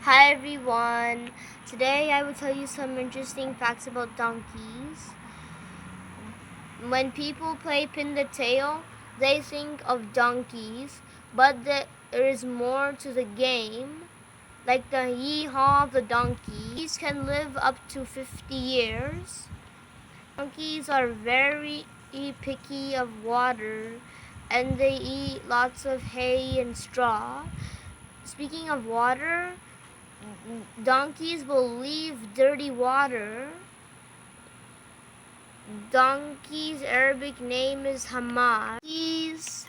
Hi everyone. Today I will tell you some interesting facts about donkeys. When people play pin the tail, they think of donkeys, but there is more to the game. Like the yee-haw of the donkey. Donkeys can live up to 50 years. Donkeys are very picky of water and they eat lots of hay and straw. Speaking of water, donkeys will leave dirty water. Donkey's Arabic name is hamad. Donkeys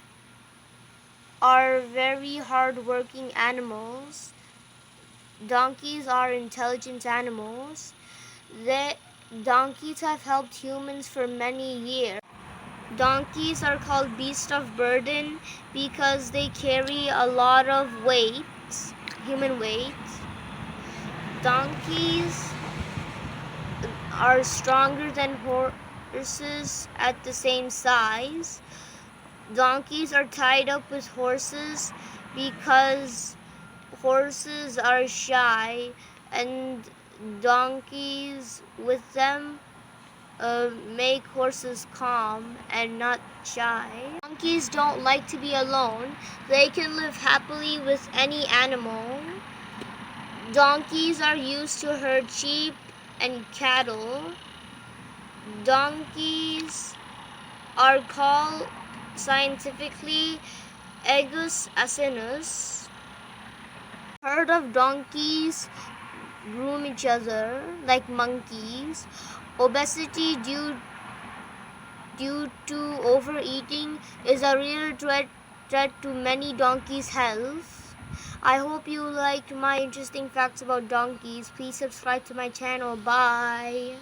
are very hard-working animals. Donkeys are intelligent animals. Donkeys have helped humans for many years. Donkeys are called beasts of burden because they carry a lot of weight, human weight. Donkeys are stronger than horses at the same size. Donkeys are tied up with horses because horses are shy and donkeys with them make horses calm and not shy. Donkeys don't like to be alone. They can live happily with any animal. Donkeys are used to herd sheep and cattle. Donkeys are called scientifically Egus asinus. Herd of donkeys groom each other like monkeys. Obesity due to overeating is a real threat to many donkeys' health. I hope you liked my interesting facts about donkeys. Please subscribe to my channel. Bye.